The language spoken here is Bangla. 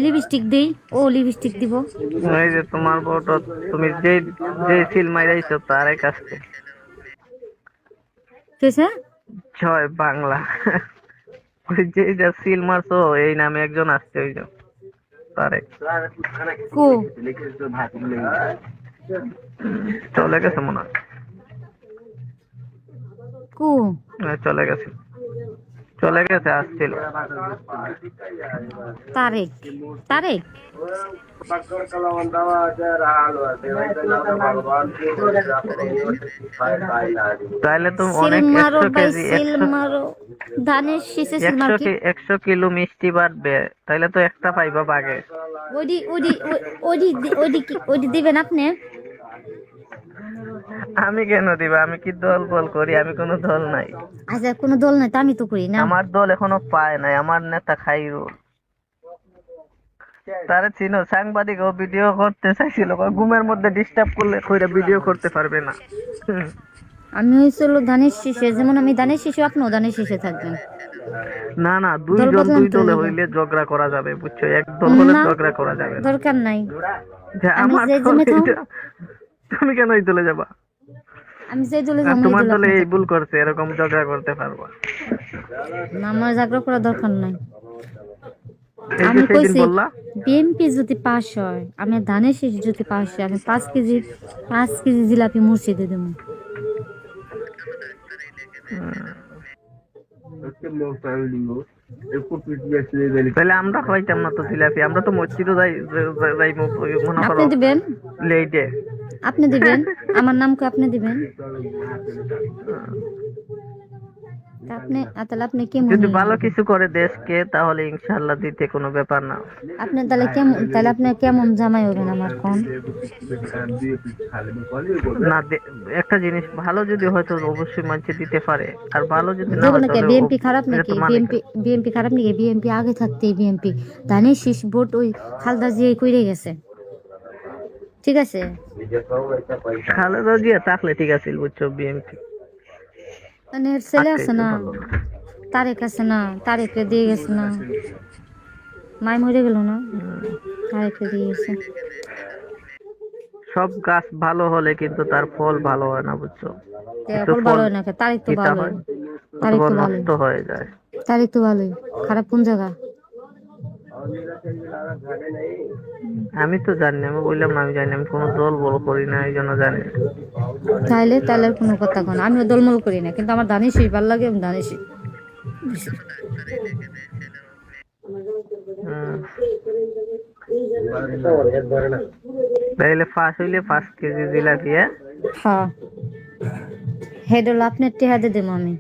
লিপস্টিক দেই, ও লিপস্টিক দিব। এই যে তোমার বউটা, তুমি যে যে সিল মাইরাইছো তার কাছে কেসে জয় বাংলা। ওই যে যা সিল মারছো এই নামে একজন আসছে, ওই যে তারে কো চলে গেছে মনে হয়। কো চলে গেছে, চলে গেছে, আসছিল। তারেক, তারেক তাইলে তো সিল অনেক মারো 100 ভাই, কেজি সিল 100 মারো। ধানের শীষে সিল মার কি? 100 কিলো মিষ্টি বাড়বে, তাইলে তো একটা পাইবা বাগে। ওডি ওডি ওডি ওডি কি ওডি দিবেন আপনি? আমি কেন দিবা? আমি কি দল বল করি? আমি কোনো দল নাই। আচ্ছা, কোনো দল নাই তো আমি তো করি না। আমার দল এখনো পায় নাই, আমার নেতা খাইরুল। তারে চিনো? সাংবাদিক ও ভিডিও করতে চাইছিল, ঘুমের মধ্যে ডিস্টার্ব করলে কইরা ভিডিও করতে পারবে না। আমি হয়েছিল ধানের শীষে, যেমন আমি ধানের শীষে, আপনিও ধানের শীষে থাকবেন। না না, দল দুইজন বদলান দুই তো দলে হইব হইলে ঝগড়া করা যাবে, বুঝছো? এক দল হলে না, ঝগড়া করা যাবে না। দরকার নাই। যে আমি আমার যে দল জমে থাম, এইটা, তুমি কেন এই দলে যাবা? আমি যে দলে আর যাবো এই তোমার দলে দলে আপনি এই ভুল থাকবেন। করছে, এরকম ঝগড়া করতে পারবা? না, আমার ঝগড়া করার দরকার নাই। এই যে আমি সেদিন কইছি বললা বিএমপি যদি পাস হয়, আমি ধানের শীষ যদি পাস হয়, আমি 5 কেজি জিলাপি মুর্শিদে দেবো। তাহলে আমরা খাইতাম না তো জিলাপি? আমরা তো মসজিদও যাই মনে আপনি করো দিবেন, লেটে। আপনি দিবেন, আমার নাম কি আপনি দিবেন? তা আপনি তাহলে আপনি কেমন যদি ইয়ে ভালো হবেন? কিছু করে দেশকে, তাহলে ইনশাল্লাহ দিতে কোনো ব্যাপার না। আপনি তাহলে কেমন, তাহলে আপনি কেমন জামাই হবেন আমার কোন? না একটা জিনিস ভালো যদি হয় তো অবশ্যই মানুষ দিতে পারে, আর ভালো যদি না দেবো হয় নাকি? তাহলে বিএনপি খারাপ এটা নাকি? তো মানে বিএনপি, বিএনপি খারাপ নাকি? বিএনপি আগে থাকতেই বিএনপি ধানের শীষ ভোট ওই খালদা জিয়াই কইরে গেছে, ঠিক আছে? খালেদা জিয়া থাকলে ঠিক আছে, বুঝছো? বিএনপি মানে এর ছেলে থাকতেই আছে তো না, ভালো না। তারেক আছে না, তারেকরে দিয়ে গেছে না, মাই মরে গেল না, তারেকরে দিয়ে গেছে। সব গাছ ভালো হলে কিন্তু তার ফল ভালো হয় না, বুঝছো? কিছু ফল ভালো ফল হয় না, তারিখ তো তিতা ভালোই, হয় তারিখ অথবা তো ভালোই, নষ্ট হয়ে যায়। তারিখ তো ভালোই, খারাপ কোন জায়গা? আমি তো জানি না, আমি বললাম না আমি জানি না, আমি কোনো দল বল করি না, এই জন্য জানি না। তাইলে তাইলে আর কোনো কথা কন, আমিও দলমল করি না, কিন্তু আমার ধানের শীষ ভালো লাগে, আমি ধানের শীষ বেশি। হুম। তাইলে 5 কেজি জিলাপি, হ্যাঁ? হ্যাঁ, হেড হলো আপনার টেহাদে দেবো আমি।